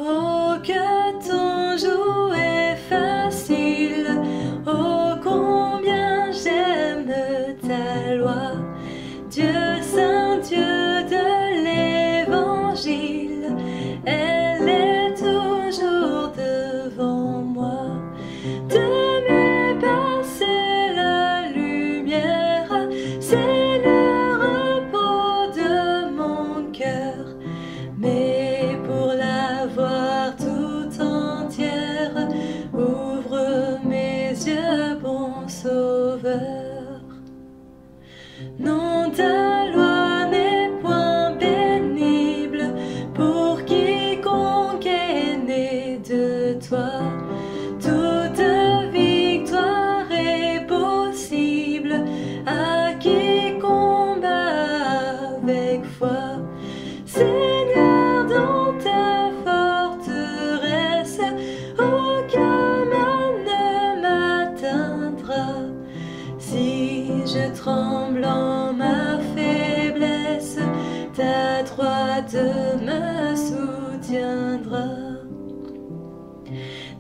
Oh, que ton joug est facile, oh, combien j'aime ta loi. Dieu saint, Dieu de l'Évangile, elle est toujours devant moi. De mes pas, c'est la lumière, c'est le repos de mon cœur. Mais pour la voir tout entière, ouvre mes yeux, bon Sauveur. Non, ta loi n'est point pénible pour quiconque est né de toi. Toute victoire est possible à qui combat avec foi. Seigneur, dans ta forteresse, aucun mal ne m'atteindra. Si je tremble en ma faiblesse, ta droite me soutiendra.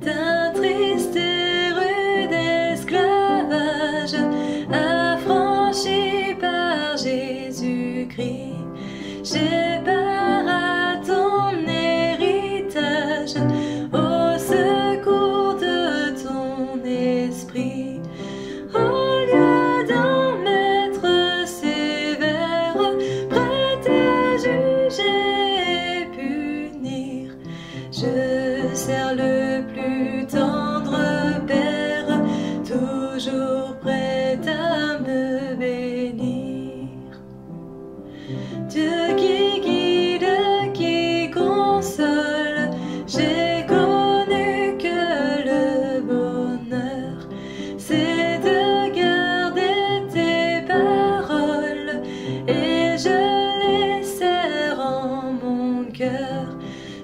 D'un triste et rude esclavage, affranchi par Jésus-Christ, j'ai part à ton héritage, au secours de ton esprit. Au lieu d'un maître sévère, prêt à juger et punir, je sers le plus tendre Père, toujours prêt à me bénir. Dieu qui guide, qui console, j'ai connu que le bonheur, c'est de garder tes paroles, et je les serre en mon cœur.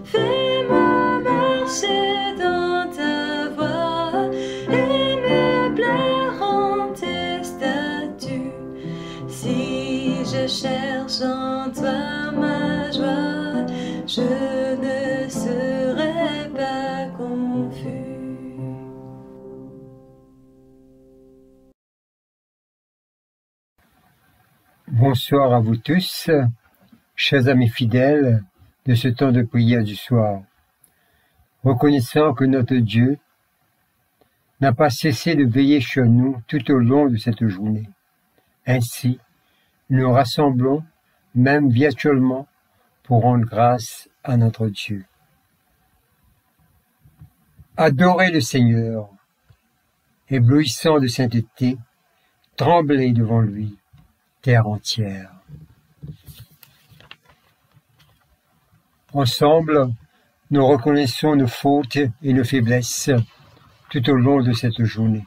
Fais-moi marcher dans ta voie et me plaire en tes statuts. Si je cherche en toi ma joie, je ne serai pas confus. Bonsoir à vous tous, chers amis fidèles de ce temps de prière du soir. Reconnaissant que notre Dieu n'a pas cessé de veiller sur nous tout au long de cette journée. Ainsi, nous rassemblons, même virtuellement, pour rendre grâce à notre Dieu. Adorez le Seigneur, éblouissant de sainteté, tremblez devant lui, terre entière. Ensemble, nous reconnaissons nos fautes et nos faiblesses tout au long de cette journée.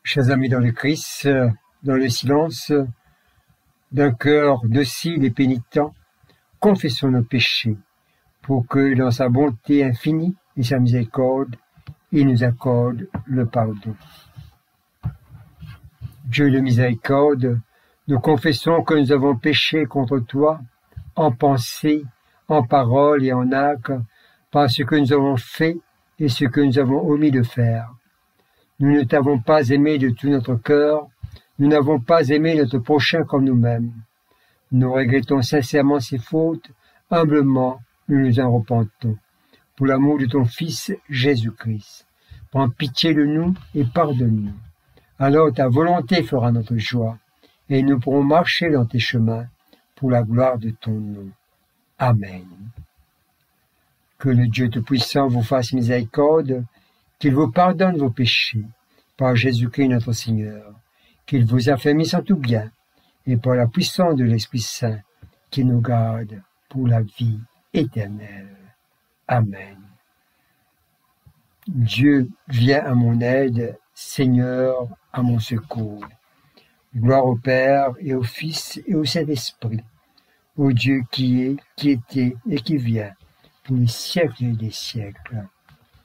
Chers amis dans le Christ, dans le silence d'un cœur docile et pénitent, confessons nos péchés pour que, dans sa bonté infinie et sa miséricorde, il nous accorde le pardon. Dieu de miséricorde, nous confessons que nous avons péché contre toi en pensée, en parole et en acte, par ce que nous avons fait et ce que nous avons omis de faire. Nous ne t'avons pas aimé de tout notre cœur, nous n'avons pas aimé notre prochain comme nous-mêmes. Nous regrettons sincèrement ces fautes, humblement nous nous en repentons. Pour l'amour de ton Fils Jésus-Christ, prends pitié de nous et pardonne-nous. Alors ta volonté fera notre joie, et nous pourrons marcher dans tes chemins pour la gloire de ton nom. Amen. Que le Dieu Tout-Puissant vous fasse miséricorde, qu'il vous pardonne vos péchés, par Jésus-Christ notre Seigneur, qu'il vous affermisse en tout bien, et par la puissance de l'Esprit Saint, qu'il nous garde pour la vie éternelle. Amen. Dieu, viens à mon aide, Seigneur, à mon secours. Gloire au Père et au Fils et au Saint-Esprit, au Dieu qui est, qui était et qui vient, pour les siècles des siècles.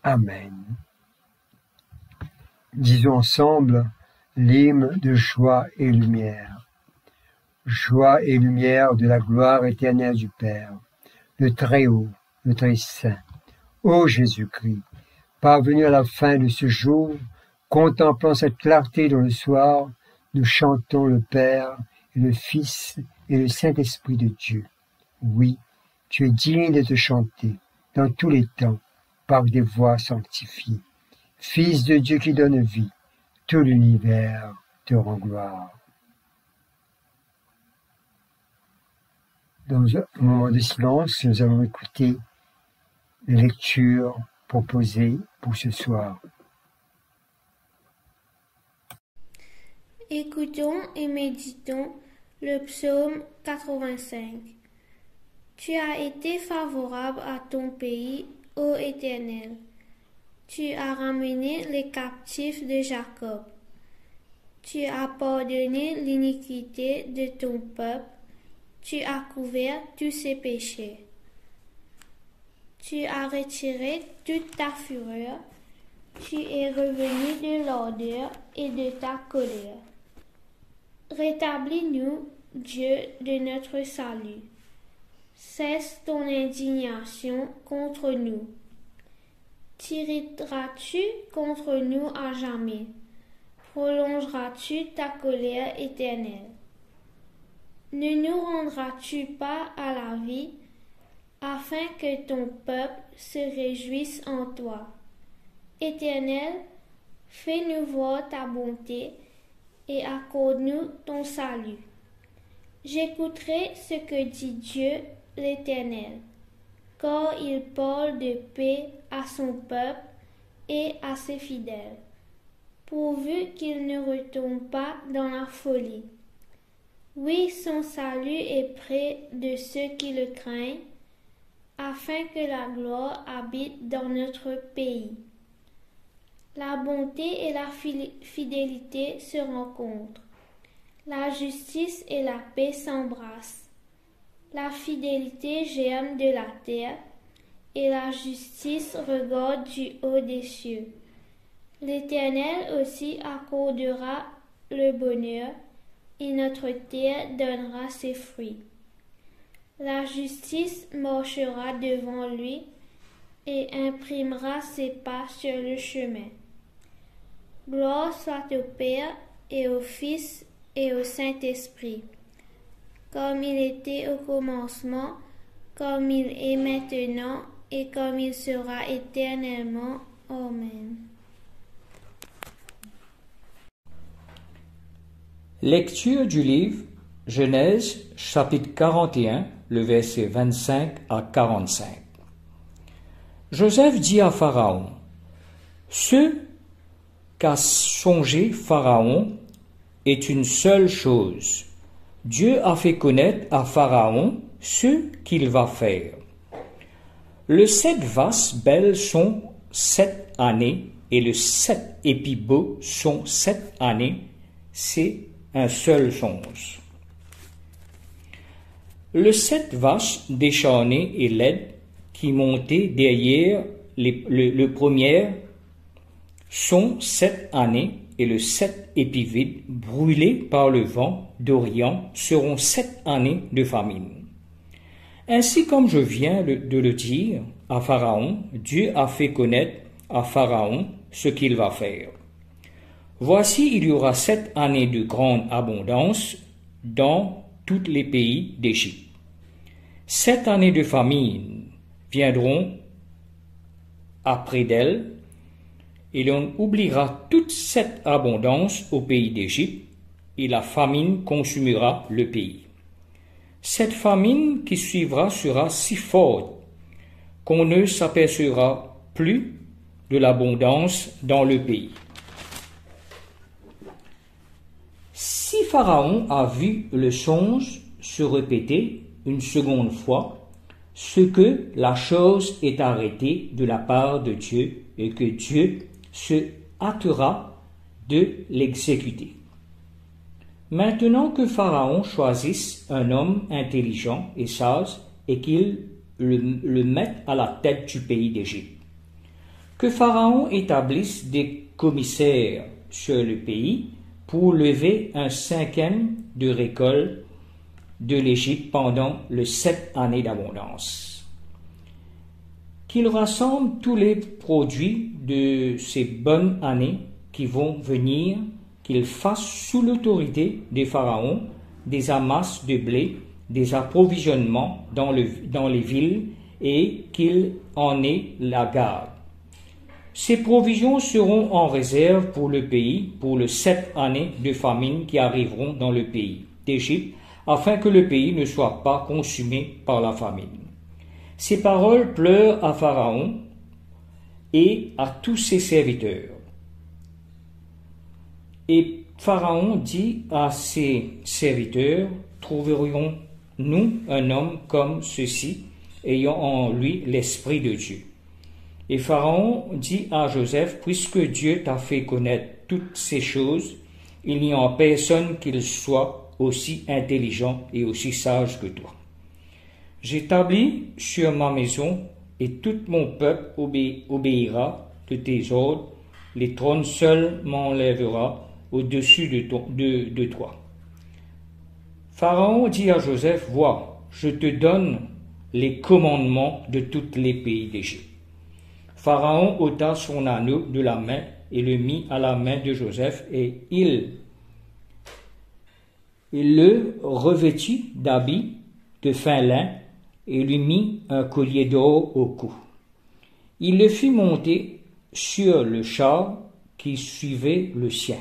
Amen. Disons ensemble l'hymne de joie et lumière. Joie et lumière de la gloire éternelle du Père, le Très-Haut, le Très-Saint. Ô Jésus-Christ, parvenu à la fin de ce jour, contemplant cette clarté dans le soir, nous chantons le Père et le Fils et le Saint-Esprit de Dieu. Oui, tu es digne de te chanter dans tous les temps par des voix sanctifiées. Fils de Dieu qui donne vie, tout l'univers te rend gloire. Dans un moment de silence, nous allons écouter les lectures proposées pour ce soir. Écoutons et méditons le psaume 85. Tu as été favorable à ton pays, ô Éternel. Tu as ramené les captifs de Jacob. Tu as pardonné l'iniquité de ton peuple. Tu as couvert tous ses péchés. Tu as retiré toute ta fureur. Tu es revenu de l'ardeur et de ta colère. Rétablis-nous, Dieu de notre salut. Cesse ton indignation contre nous. T'irriteras-tu contre nous à jamais? Prolongeras-tu ta colère éternelle? Ne nous rendras-tu pas à la vie, afin que ton peuple se réjouisse en toi? Éternel, fais-nous voir ta bonté et accorde-nous ton salut. J'écouterai ce que dit Dieu l'Éternel, car il parle de paix à son peuple et à ses fidèles, pourvu qu'il ne retombe pas dans la folie. Oui, son salut est près de ceux qui le craignent, afin que la gloire habite dans notre pays. La bonté et la fidélité se rencontrent. La justice et la paix s'embrassent. La fidélité germe de la terre et la justice regarde du haut des cieux. L'Éternel aussi accordera le bonheur et notre terre donnera ses fruits. La justice marchera devant lui et imprimera ses pas sur le chemin. Gloire soit au Père et au Fils et au Saint-Esprit, comme il était au commencement, comme il est maintenant et comme il sera éternellement. Amen. Lecture du livre Genèse, chapitre 41, le verset 25 à 45. Joseph dit à Pharaon: ce qu'a songé Pharaon est une seule chose. Dieu a fait connaître à Pharaon ce qu'il va faire. Les 7 vaches belles sont 7 années et les 7 épis beaux sont 7 années. C'est un seul songe. Les 7 vaches décharnées et laides qui montaient derrière le premier sont 7 années et les 7 épis vides brûlés par le vent d'Orient seront 7 années de famine. Ainsi comme je viens de le dire à Pharaon, Dieu a fait connaître à Pharaon ce qu'il va faire. Voici, il y aura 7 années de grande abondance dans tous les pays d'Égypte. 7 années de famine viendront après d'elle, et l'on oubliera toute cette abondance au pays d'Égypte, et la famine consumera le pays. Cette famine qui suivra sera si forte qu'on ne s'apercevra plus de l'abondance dans le pays. Si Pharaon a vu le songe se répéter une seconde fois, ce que la chose est arrêtée de la part de Dieu et que Dieu se hâtera de l'exécuter. Maintenant que Pharaon choisisse un homme intelligent et sage et qu'il le mette à la tête du pays d'Égypte. Que Pharaon établisse des commissaires sur le pays pour lever un 5e de récolte de l'Égypte pendant les 7 années d'abondance. qu'il rassemble tous les produits de ces bonnes années qui vont venir, qu'il fasse sous l'autorité des pharaons des amasses de blé, des approvisionnements dans les villes et qu'il en ait la garde. Ces provisions seront en réserve pour le pays pour les 7 années de famine qui arriveront dans le pays d'Égypte, afin que le pays ne soit pas consumé par la famine. Ces paroles pleurent à Pharaon et à tous ses serviteurs. Et Pharaon dit à ses serviteurs, trouverions-nous un homme comme ceci, ayant en lui l'Esprit de Dieu? Et Pharaon dit à Joseph, puisque Dieu t'a fait connaître toutes ces choses, il n'y a personne qu'il soit aussi intelligent et aussi sage que toi. J'établis sur ma maison et tout mon peuple obéira de tes ordres, les trônes seuls m'enlèvera au-dessus de toi. Pharaon dit à Joseph, vois, je te donne les commandements de tous les pays d'Égypte. Pharaon ôta son anneau de la main et le mit à la main de Joseph, et il le revêtit d'habits de fin lin et lui mit un collier d'or au cou. Il le fit monter sur le char qui suivait le sien.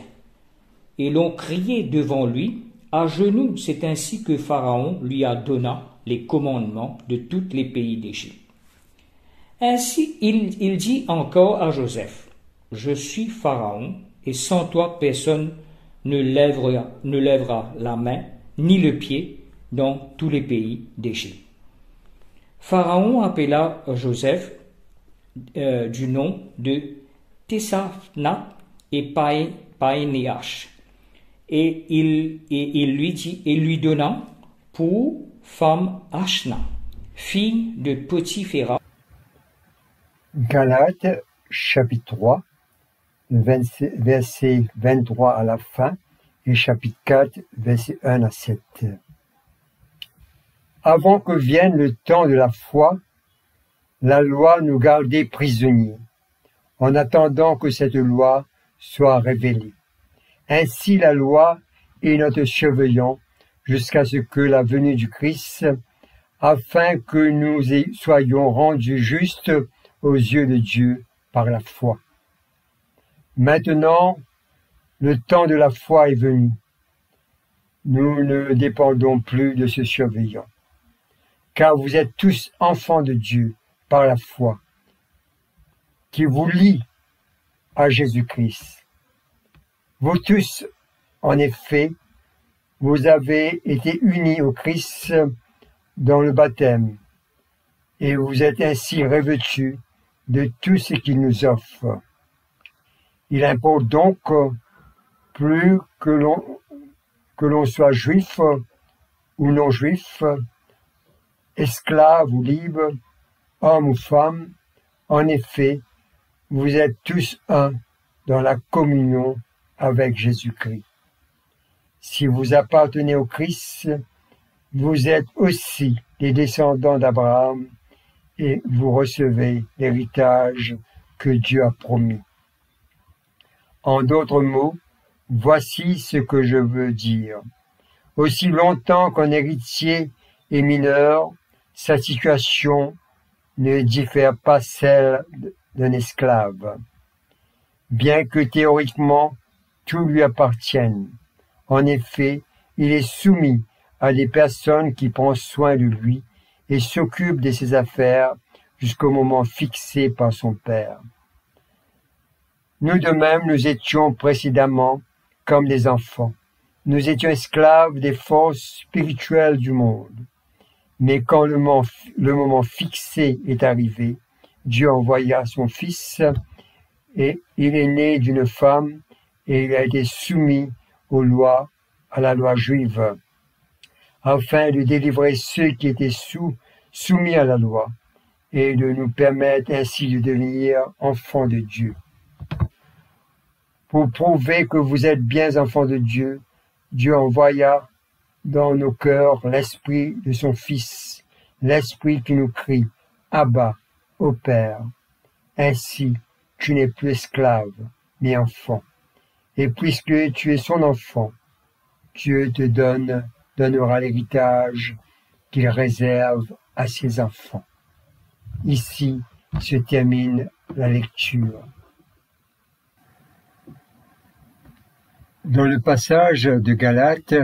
Et l'on criait devant lui, à genoux. C'est ainsi que Pharaon lui a donné les commandements de tous les pays d'Égypte. Ainsi il dit encore à Joseph, je suis Pharaon, et sans toi personne ne lèvera la main ni le pied dans tous les pays d'Égypte. Pharaon appela Joseph du nom de Tessaphnath et Paénéach, et il lui donna pour femme Ashna, fille de Potiphéra. Galates, chapitre 3, verset 23 à la fin, et chapitre 4, verset 1 à 7. Avant que vienne le temps de la foi, la loi nous gardait prisonniers, en attendant que cette loi soit révélée. Ainsi la loi est notre surveillant jusqu'à ce que la venue du Christ, afin que nous soyons rendus justes aux yeux de Dieu par la foi. Maintenant, le temps de la foi est venu. Nous ne dépendons plus de ce surveillant, car vous êtes tous enfants de Dieu par la foi, qui vous lie à Jésus-Christ. Vous tous, en effet, vous avez été unis au Christ dans le baptême, et vous êtes ainsi revêtus de tout ce qu'il nous offre. Il importe donc plus que l'on soit juif ou non juif, esclave ou libre, homme ou femme. En effet, vous êtes tous un dans la communion avec Jésus-Christ. Si vous appartenez au Christ, vous êtes aussi des descendants d'Abraham et vous recevez l'héritage que Dieu a promis. En d'autres mots, voici ce que je veux dire. Aussi longtemps qu'un héritier est mineur, sa situation ne diffère pas celle d'un esclave, bien que théoriquement tout lui appartienne. En effet, il est soumis à des personnes qui prennent soin de lui et s'occupent de ses affaires jusqu'au moment fixé par son père. Nous de même, nous étions précédemment comme des enfants. Nous étions esclaves des forces spirituelles du monde. Mais quand le moment fixé est arrivé, Dieu envoya son Fils, et il est né d'une femme, et il a été soumis à la loi juive, afin de délivrer ceux qui étaient soumis à la loi, et de nous permettre ainsi de devenir enfants de Dieu. Pour prouver que vous êtes bien enfants de Dieu, Dieu envoya dans nos cœurs l'esprit de son Fils, l'esprit qui nous crie « Abba, au Père. Ainsi, tu n'es plus esclave, mais enfant. Et puisque tu es son enfant, Dieu te donnera l'héritage qu'il réserve à ses enfants. Ici se termine la lecture. Dans le passage de Galates,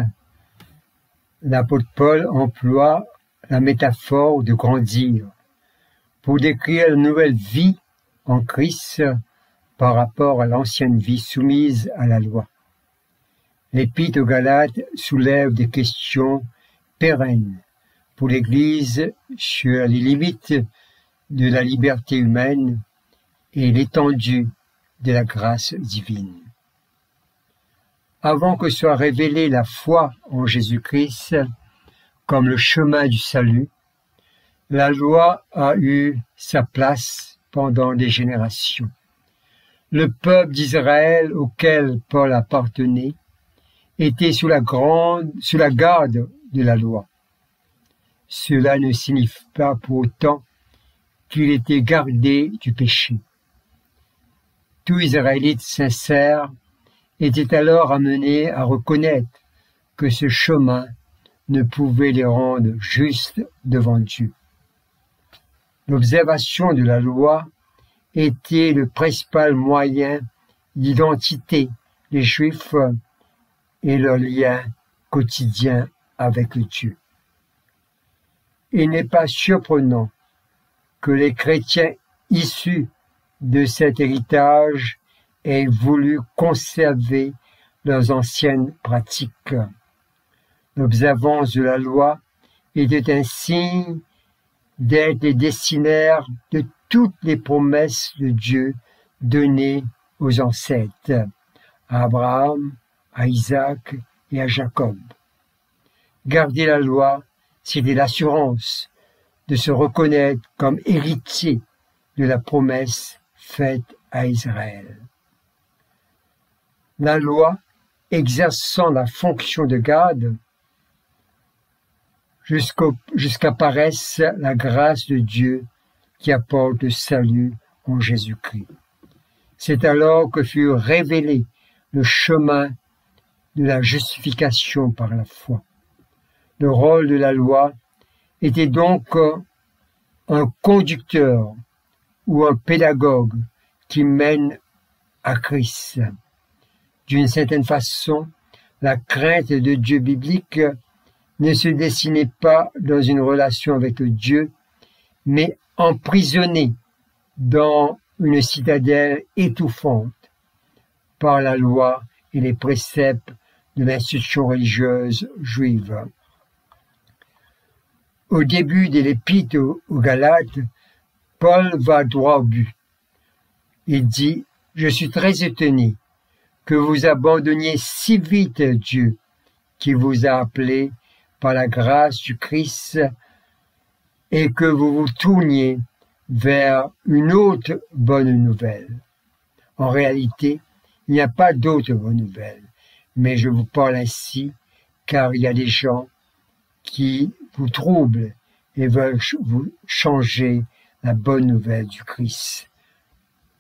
l'apôtre Paul emploie la métaphore de grandir pour décrire la nouvelle vie en Christ par rapport à l'ancienne vie soumise à la loi. L'Épître aux Galates soulève des questions pérennes pour l'Église sur les limites de la liberté humaine et l'étendue de la grâce divine. Avant que soit révélée la foi en Jésus-Christ comme le chemin du salut, la loi a eu sa place pendant des générations. Le peuple d'Israël auquel Paul appartenait était sous la garde de la loi. Cela ne signifie pas pour autant qu'il était gardé du péché. Tout Israélite sincère était alors amené à reconnaître que ce chemin ne pouvait les rendre justes devant Dieu. L'observation de la loi était le principal moyen d'identité des Juifs et leur lien quotidien avec Dieu. Il n'est pas surprenant que les chrétiens issus de cet héritage aient voulu conserver leurs anciennes pratiques. L'observance de la loi était un signe d'être les destinataires de toutes les promesses de Dieu données aux ancêtres, à Abraham, à Isaac et à Jacob. Garder la loi, c'était l'assurance de se reconnaître comme héritier de la promesse faite à Israël. La loi, exerçant la fonction de garde, jusqu'apparaisse la grâce de Dieu qui apporte le salut en Jésus-Christ. C'est alors que fut révélé le chemin de la justification par la foi. Le rôle de la loi était donc un conducteur ou un pédagogue qui mène à Christ. D'une certaine façon, la crainte de Dieu biblique ne se dessinait pas dans une relation avec Dieu, mais emprisonnée dans une citadelle étouffante par la loi et les préceptes de l'institution religieuse juive. Au début de l'épître aux Galates, Paul va droit au but. Il dit « Je suis très étonné que vous abandonniez si vite Dieu qui vous a appelé par la grâce du Christ et que vous vous tourniez vers une autre bonne nouvelle. En réalité, il n'y a pas d'autre bonne nouvelle, mais je vous parle ainsi car il y a des gens qui vous troublent et veulent vous changer la bonne nouvelle du Christ.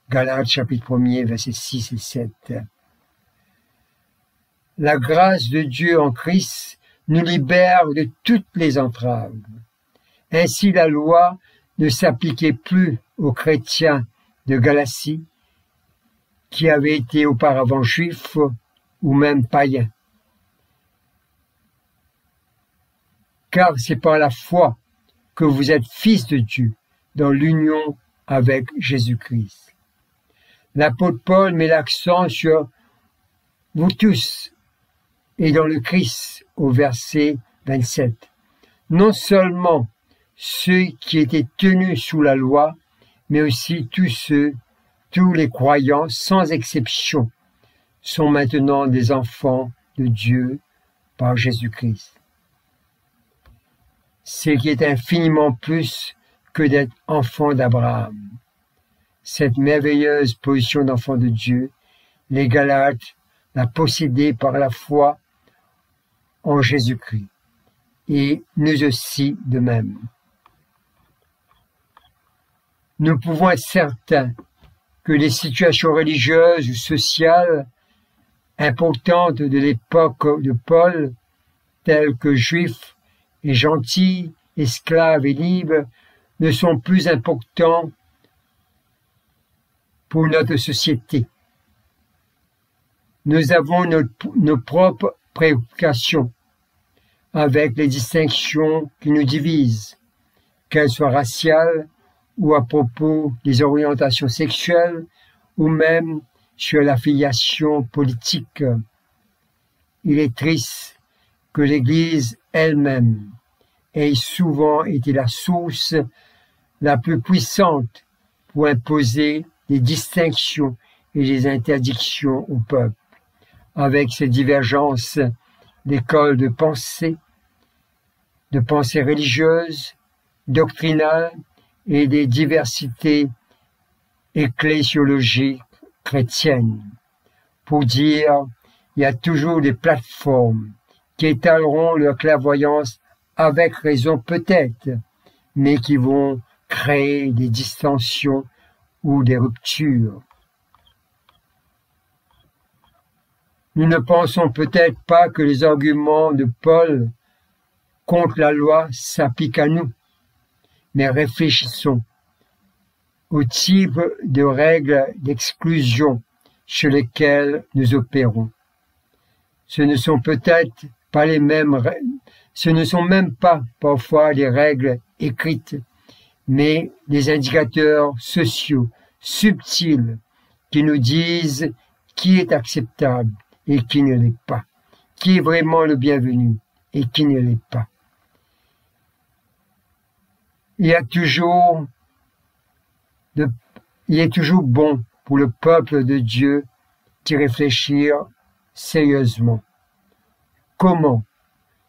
Galates chapitre 1er, versets 6 et 7. La grâce de Dieu en Christ nous libère de toutes les entraves. Ainsi la loi ne s'appliquait plus aux chrétiens de Galatie qui avaient été auparavant juifs ou même païens. Car c'est par la foi que vous êtes fils de Dieu dans l'union avec Jésus-Christ. L'apôtre Paul met l'accent sur vous tous et dans le Christ au verset 27. Non seulement ceux qui étaient tenus sous la loi, mais aussi tous les croyants sans exception sont maintenant des enfants de Dieu par Jésus-Christ. Ce qui est infiniment plus que d'être enfant d'Abraham. Cette merveilleuse position d'enfant de Dieu, les Galates la possédaient par la foi en Jésus-Christ, et nous aussi de même. Nous pouvons être certains que les situations religieuses ou sociales importantes de l'époque de Paul, telles que juifs et gentils, esclaves et libres, ne sont plus importants pour notre société. Nous avons nos propres préoccupations avec les distinctions qui nous divisent, qu'elles soient raciales ou à propos des orientations sexuelles ou même sur l'affiliation politique. Il est triste que l'Église elle-même ait souvent été la source la plus puissante pour imposer des distinctions et des interdictions au peuple, avec ses divergences d'écoles de pensée religieuses, doctrinales et des diversités ecclésiologiques chrétiennes. Pour dire, il y a toujours des plateformes qui étaleront leur clairvoyance avec raison peut-être, mais qui vont créer des distensions ou des ruptures. Nous ne pensons peut-être pas que les arguments de Paul contre la loi s'appliquent à nous, mais réfléchissons au type de règles d'exclusion sur lesquelles nous opérons. Ce ne sont peut-être pas les mêmes, ce ne sont même pas parfois des règles écrites, mais des indicateurs sociaux subtils qui nous disent qui est acceptable et qui ne l'est pas, qui est vraiment le bienvenu et qui ne l'est pas. Il est toujours bon pour le peuple de Dieu d'y réfléchir sérieusement. Comment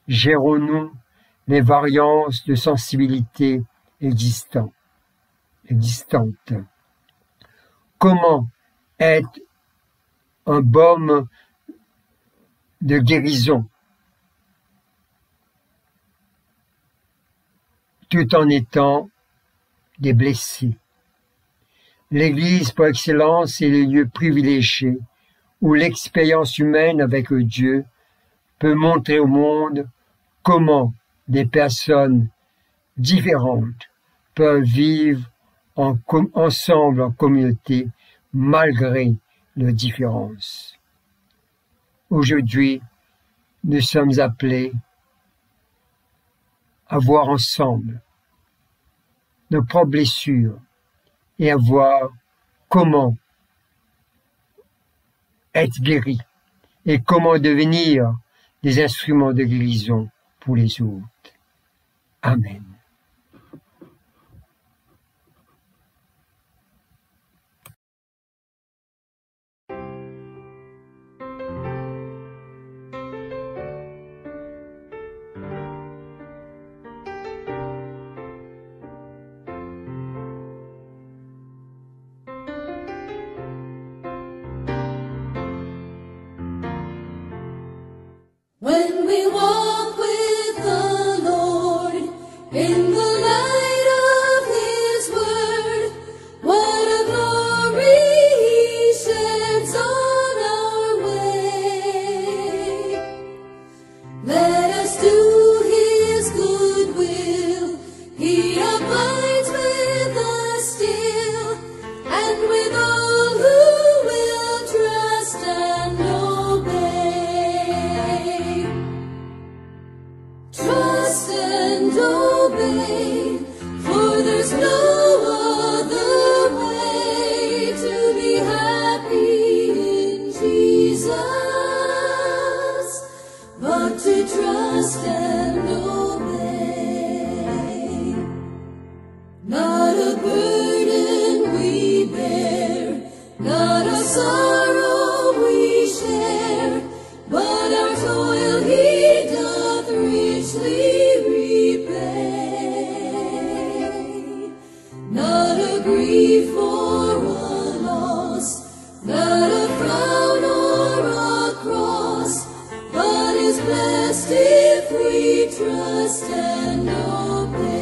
gérons-nous les variances de sensibilité existantes? Comment être un baume de guérison tout en étant des blessés? L'Église par excellence est le lieu privilégié où l'expérience humaine avec Dieu peut montrer au monde comment des personnes différentes peuvent vivre ensemble en communauté malgré leurs différences. Aujourd'hui, nous sommes appelés à voir ensemble nos propres blessures et à voir comment être guéri et comment devenir des instruments de guérison pour les autres. Amen. When we walk with the Lord in the light of His word, what a glory He sheds on our way. Let us do His good will, He abides with us still, and with all who will trust and obey. Trust and obey, for there's no other way to be happy in Jesus, but to trust and obey. Not a burden we bear, not a sorrow we share, but our toil He doth richly repay. Not a grief or a loss, not a frown or a cross, but is blessed if we trust and obey.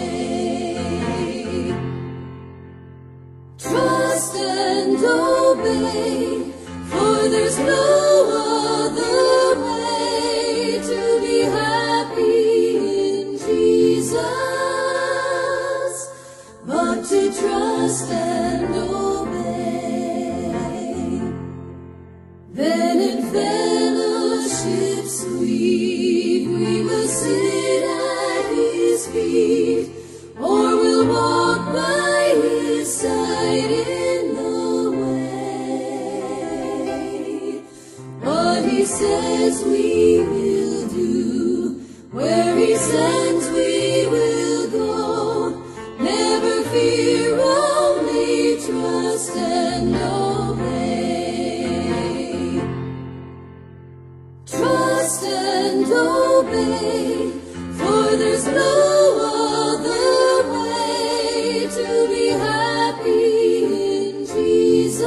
trust and obey. Then in fellowship sweet we will sit at his feet, or we'll walk by his side in the way. What he says we will do, where he sends we will go. Never fear, only trust and obey. Trust and obey, for there's no other way to be happy in Jesus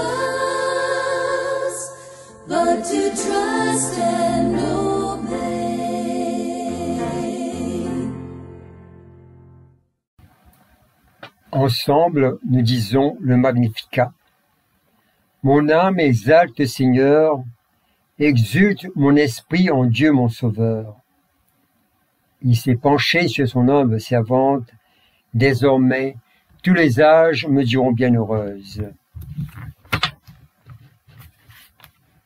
but to trust and obey. Ensemble, nous disons le Magnificat. Mon âme exalte, Seigneur, exulte mon esprit en Dieu mon Sauveur. Il s'est penché sur son humble servante, désormais tous les âges me diront bienheureuse.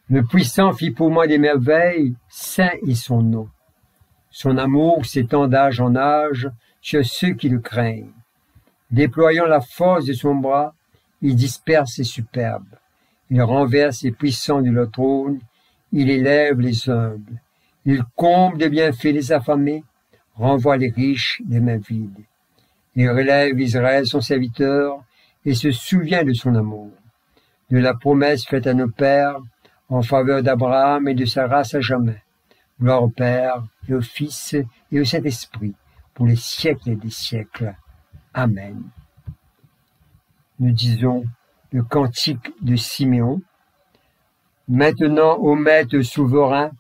Le puissant fit pour moi des merveilles, saint est son nom. Son amour s'étend d'âge en âge sur ceux qui le craignent. Déployant la force de son bras, il disperse les superbes. Il renverse les puissants de leur trône, il élève les humbles. Il comble de bienfaits les affamés, renvoie les riches des mains vides. Il relève Israël son serviteur et se souvient de son amour, de la promesse faite à nos pères en faveur d'Abraham et de sa race à jamais. Gloire au Père et au Fils et au Saint-Esprit pour les siècles et des siècles. Amen. Nous disons le cantique de Siméon. Maintenant, ô Maître souverain,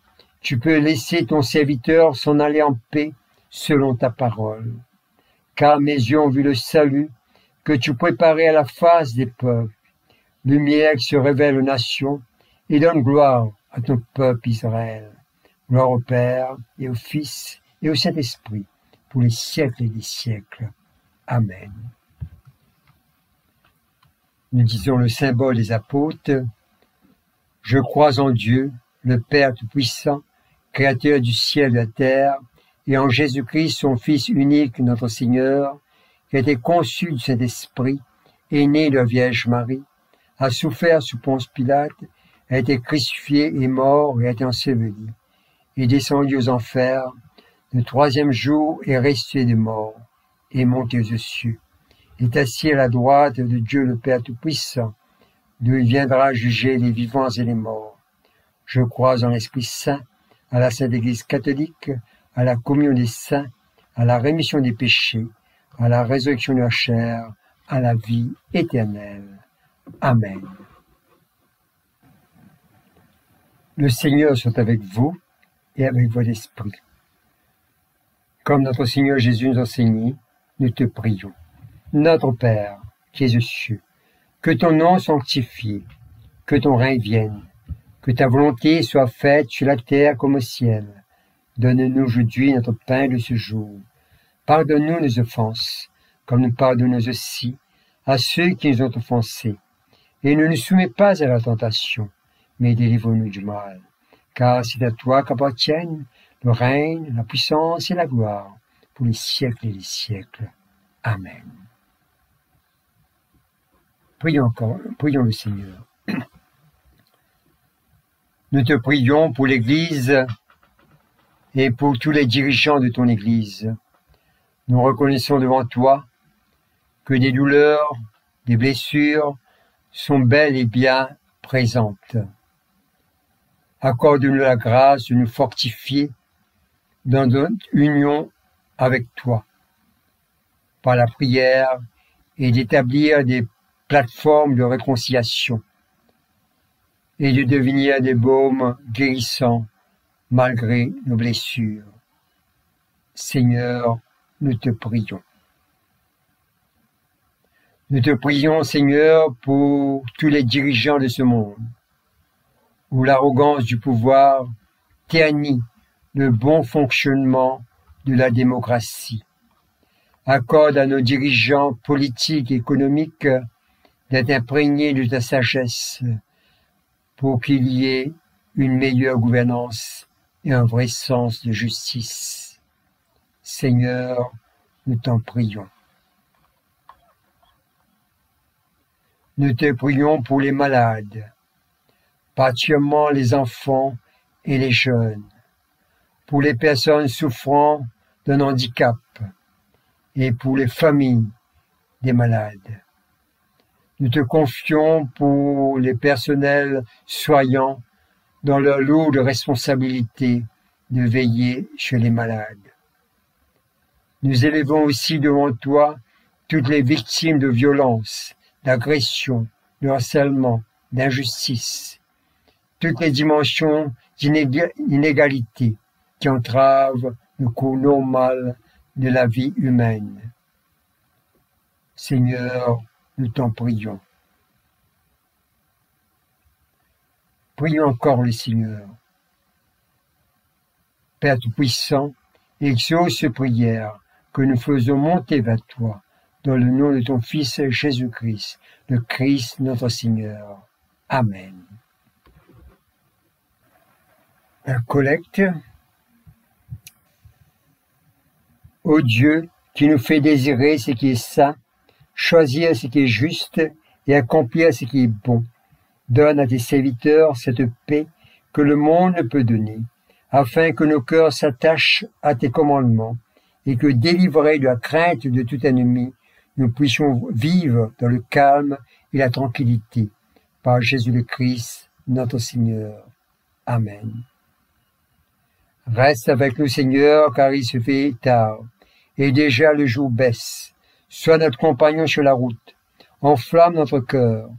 tu peux laisser ton serviteur s'en aller en paix selon ta parole. Car mes yeux ont vu le salut que tu préparais à la face des peuples. Lumière qui se révèle aux nations et donne gloire à ton peuple Israël. Gloire au Père et au Fils et au Saint-Esprit pour les siècles et des siècles. Amen. Nous disons le symbole des apôtres. Je crois en Dieu, le Père Tout-Puissant, Créateur du ciel et de la terre, et en Jésus-Christ, son Fils unique, notre Seigneur, qui a été conçu du Saint-Esprit, est né de la Vierge Marie, a souffert sous Ponce Pilate, a été crucifié et mort et a été enseveli, est descendu aux enfers, le troisième jour est resté des morts, est monté aux cieux, est assis à la droite de Dieu le Père Tout-Puissant, d'où il viendra juger les vivants et les morts. Je crois en l'Esprit Saint, à la Sainte Église catholique, à la communion des saints, à la rémission des péchés, à la résurrection de la chair, à la vie éternelle. Amen. Le Seigneur soit avec vous et avec votre esprit. Comme notre Seigneur Jésus nous enseigne, nous te prions. Notre Père, qui es aux cieux, que ton nom soit sanctifié, que ton règne vienne, que ta volonté soit faite sur la terre comme au ciel. Donne-nous aujourd'hui notre pain de ce jour. Pardonne-nous nos offenses, comme nous pardonnons aussi à ceux qui nous ont offensés. Et ne nous soumets pas à la tentation, mais délivre-nous du mal. Car c'est à toi qu'appartiennent le règne, la puissance et la gloire, pour les siècles et les siècles. Amen. Prions le Seigneur. Nous te prions pour l'Église et pour tous les dirigeants de ton Église. Nous reconnaissons devant toi que des douleurs, des blessures sont bel et bien présentes. Accorde-nous la grâce de nous fortifier dans notre union avec toi, par la prière et d'établir des plateformes de réconciliation et de devenir des baumes guérissants malgré nos blessures. Seigneur, nous te prions. Nous te prions, Seigneur, pour tous les dirigeants de ce monde, où l'arrogance du pouvoir ternit le bon fonctionnement de la démocratie. Accorde à nos dirigeants politiques et économiques d'être imprégnés de ta sagesse pour qu'il y ait une meilleure gouvernance et un vrai sens de justice. Seigneur, nous t'en prions. Nous te prions pour les malades, particulièrement les enfants et les jeunes, pour les personnes souffrant d'un handicap et pour les familles des malades. Nous te confions pour les personnels soignants dans leur lourde responsabilité de veiller chez les malades. Nous élevons aussi devant toi toutes les victimes de violences, d'agressions, de harcèlement, d'injustice, toutes les dimensions d'inégalité qui entravent le cours normal de la vie humaine. Seigneur, nous t'en prions. Prions encore le Seigneur. Père Tout-Puissant, exauce ces prières que nous faisons monter vers toi, dans le nom de ton Fils Jésus-Christ, le Christ notre Seigneur. Amen. La collecte. Ô Dieu, qui nous fait désirer ce qui est saint, choisir ce qui est juste et accomplir ce qui est bon, donne à tes serviteurs cette paix que le monde ne peut donner, afin que nos cœurs s'attachent à tes commandements et que, délivrés de la crainte de tout ennemi, nous puissions vivre dans le calme et la tranquillité. Par Jésus le Christ, notre Seigneur. Amen. Reste avec nous, Seigneur, car il se fait tard, et déjà le jour baisse. Sois notre compagnon sur la route. Enflamme notre cœur.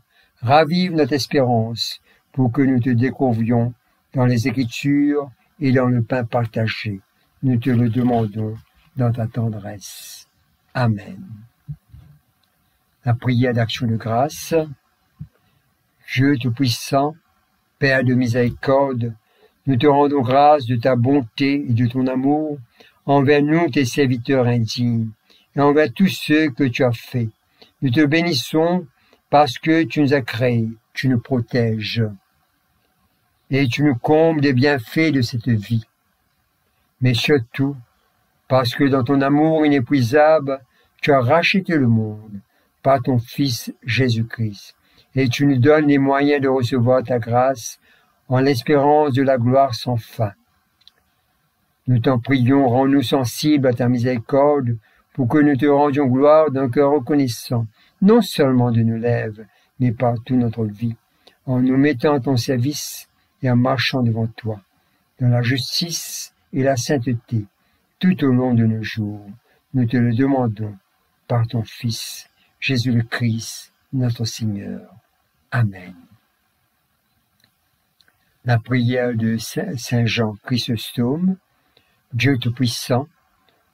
Ravive notre espérance, pour que nous te découvrions dans les Écritures et dans le pain partagé. Nous te le demandons dans ta tendresse. Amen. La prière d'action de grâce. Dieu Tout-Puissant, Père de miséricorde, nous te rendons grâce de ta bonté et de ton amour envers nous, tes serviteurs indignes, et envers tous ceux que tu as faits. Nous te bénissons parce que tu nous as créés, tu nous protèges, et tu nous combles des bienfaits de cette vie. Mais surtout, parce que dans ton amour inépuisable, tu as racheté le monde par ton Fils Jésus-Christ, et tu nous donnes les moyens de recevoir ta grâce en l'espérance de la gloire sans fin. Nous t'en prions, rends-nous sensibles à ta miséricorde, pour que nous te rendions gloire d'un cœur reconnaissant, non seulement de nos lèvres, mais par toute notre vie, en nous mettant à ton service et en marchant devant toi, dans la justice et la sainteté, tout au long de nos jours. Nous te le demandons par ton Fils, Jésus le Christ, notre Seigneur. Amen. La prière de Saint Jean Chrysostome. Dieu Tout-Puissant,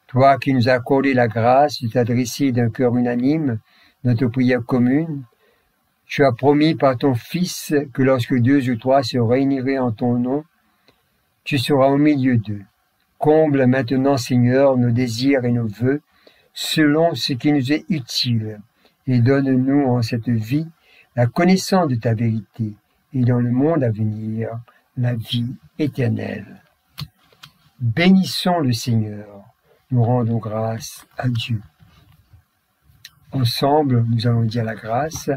toi qui nous as accordé la grâce de t'adresser d'un cœur unanime notre prière commune, tu as promis par ton Fils que lorsque 2 ou 3 se réuniraient en ton nom, tu seras au milieu d'eux. Comble maintenant, Seigneur, nos désirs et nos vœux, selon ce qui nous est utile, et donne-nous en cette vie la connaissance de ta vérité, et dans le monde à venir, la vie éternelle. Bénissons le Seigneur, nous rendons grâce à Dieu. Ensemble, nous allons dire la grâce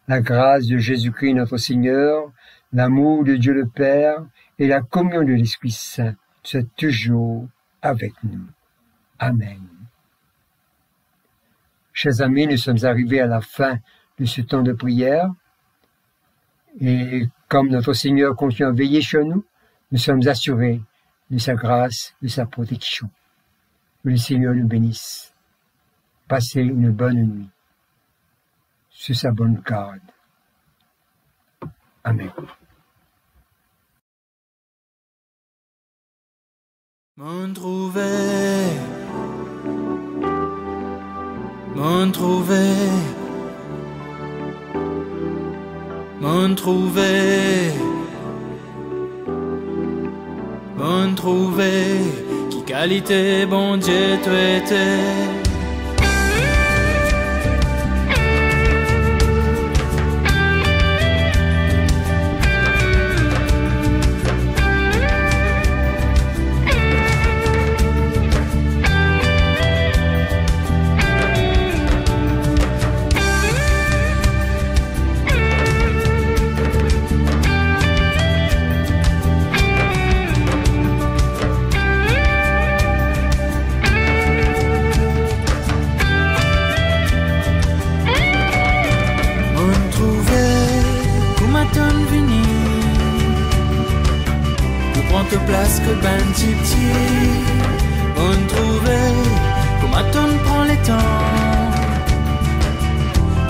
de Jésus-Christ notre Seigneur, l'amour de Dieu le Père et la communion de l'Esprit Saint soient toujours avec nous. Amen. Chers amis, nous sommes arrivés à la fin de ce temps de prière et comme notre Seigneur continue à veiller sur nous, nous sommes assurés de sa grâce, de sa protection. Que le Seigneur nous bénisse. Passez une bonne nuit sous sa bonne garde. Amen. M'en trouver, m'en trouver, m'en trouver, m'en trouver, qui qualité bon Dieu tu étais. parce que ben petit, on trouvait comment on prend les temps,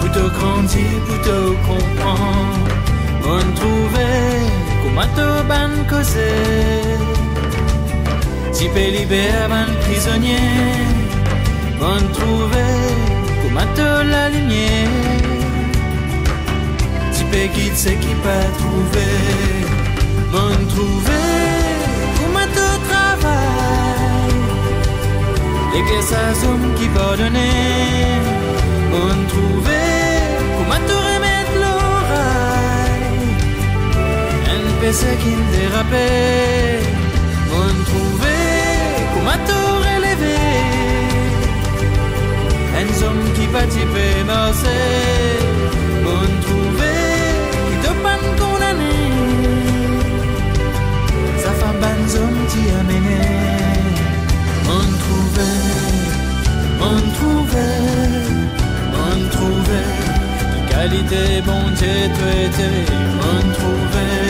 plutôt grandir, plutôt comprendre, on trouvait comment on ben causer, si peut libérer ben prisonnier, on trouvait comment on la lumière, si peut guider ce qui pas trouvé. On trouvait comment tu travailles, et que ça somme qui pardonnait. On trouvait comment tu remettre l'oreille, un PC qui dérapait. On trouvait comment tu relever, un homme qui participait marcher. On trouvait qui te panne condamné. Banzom t'y amenait, on trouvait, qualité bon Dieu tu étais, on trouvait,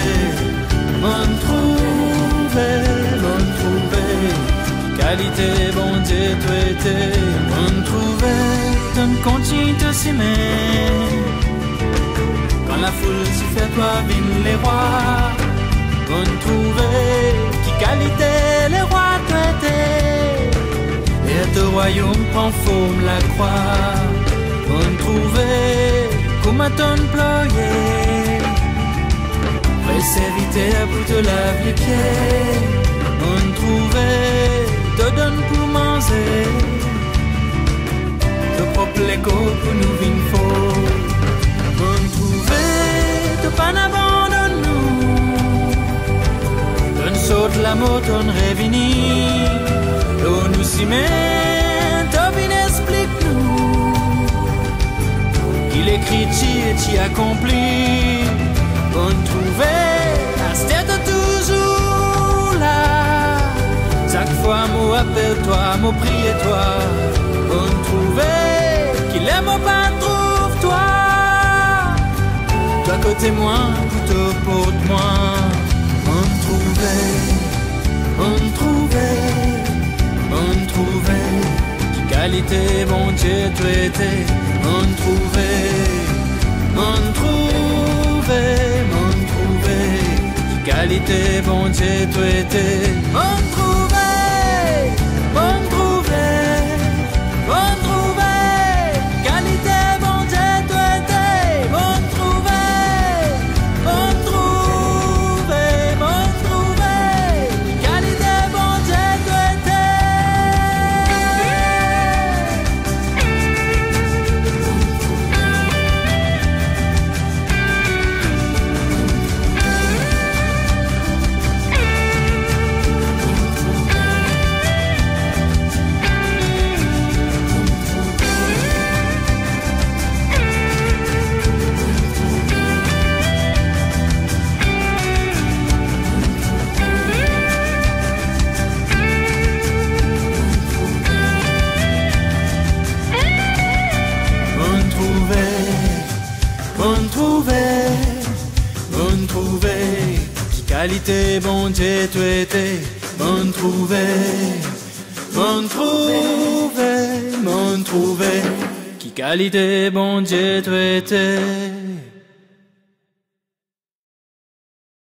qualité bon Dieu tu étais, on trouvait, ton continue de s'aimer, quand la foule s'y fait toi vine les rois. On trouvait qui qualité les rois traités, et de royaume prend forme la croix. On trouvait comment on ployait, préservitaire pour te laver les pieds. On trouvait te donne pour manger, te propre l'écho pour nous vine faux. On trouvait te pas n'abandonne nous. On saute la moto, on révinit, l'eau nous s'y met, Tobin explique-nous, qu'il écrit et t'y accomplit, on trouvait, la tête toujours là, chaque fois mot appelle-toi, mot prie-toi, on trouvait, qu'il aime pas trouve-toi, toi côté moi, plutôt pour moi. On trouvait, qualité bon Dieu tu étais, on trouvait, qualité bon Dieu tu étais, on trouvait, qualité bon Dieu tu étais, on trouvait, qualité bon Dieu tu On trouvait, qui qualité bon Dieu tu étais, on trouvait, qui qualité bon Dieu tu étais.